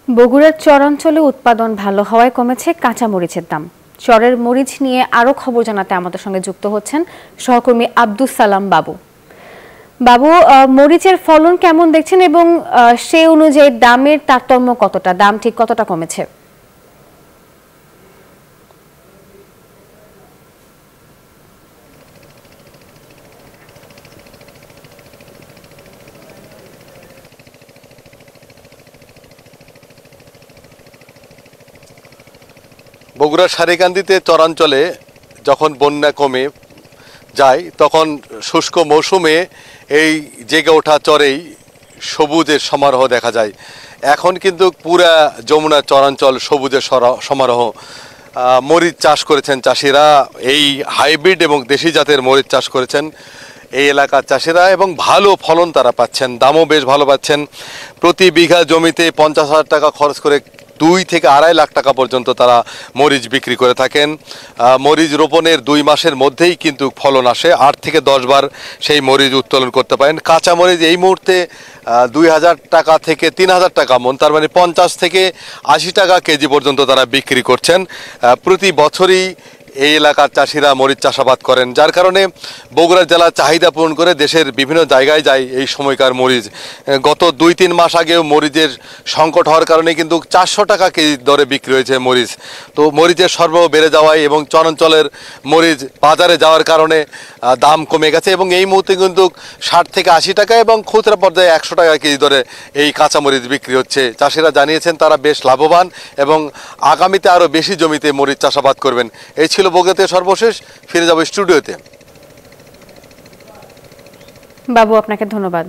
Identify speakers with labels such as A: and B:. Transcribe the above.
A: বগুড়ার চরাঞ্চলে উৎপাদন ভালো হওয়ায় কমেছে কাঁচা মরিচের দাম। চরের মরিচ নিয়ে আরো খবর জানাতে আমাদের সঙ্গে যুক্ত হচ্ছেন সহকর্মী আব্দুস সালাম বাবু। বাবু, মরিচের ফলন কেমন দেখছেন এবং সেই অনুযায়ী দামের তারতম্য কতটা, দাম ঠিক কতটা কমেছে?
B: বগুড়ার সারিকান্দিতে চরাঞ্চলে যখন বন্যা কমে যায় তখন শুষ্ক মৌসুমে এই জেগে ওঠা চরেই সবুজের সমারোহ দেখা যায়। এখন কিন্তু পুরা যমুনা চরাঞ্চল সবুজের সমারোহ। মরিচ চাষ করেছেন চাষিরা, এই হাইব্রিড এবং দেশি জাতের মরিচ চাষ করেছেন এই এলাকার চাষিরা এবং ভালো ফলন তারা পাচ্ছেন, দামও বেশ ভালো পাচ্ছেন। প্রতি বিঘা জমিতে 50,000 টাকা খরচ করে 2 থেকে 2.5 লাখ টাকা পর্যন্ত তারা মরিচ বিক্রি করে থাকেন। মরিচ রোপণের 2 মাসের মধ্যেই কিন্তু ফলন আসে, 8 থেকে 10 বার সেই মরিচ উত্তোলন করতে পারেন। কাঁচা মরিচ এই মুহূর্তে 2,000 টাকা থেকে 3,000 টাকা মন, তার মানে 50 থেকে 80 টাকা কেজি পর্যন্ত তারা বিক্রি করছেন। প্রতি বছরই এই এলাকার চাষিরা মরিচ চাষাবাদ করেন, যার কারণে বগুড়া জেলার চাহিদা পূরণ করে দেশের বিভিন্ন জায়গায় যায় এই সময়কার মরিচ। গত 2-3 মাস আগেও মরিচের সংকট হওয়ার কারণে কিন্তু 400 টাকা কেজি দরে বিক্রি হয়েছে মরিচ। তো মরিচের সরবরাহ বেড়ে যাওয়ায় এবং চরাঞ্চলের মরিচ বাজারে যাওয়ার কারণে দাম কমে গেছে এবং এই মুহূর্তে কিন্তু 60 থেকে 80 টাকা এবং খুচরা পর্যায়ে 100 টাকা কেজি দরে এই কাঁচা মরিচ বিক্রি হচ্ছে। চাষিরা জানিয়েছেন তারা বেশ লাভবান এবং আগামীতে আরও বেশি জমিতে মরিচ চাষাবাদ করবেন। এই ছিল বগুড়াতে সর্বশেষ। ফিরে যাব স্টুডিওতে।
A: বাবু, আপনাকে ধন্যবাদ।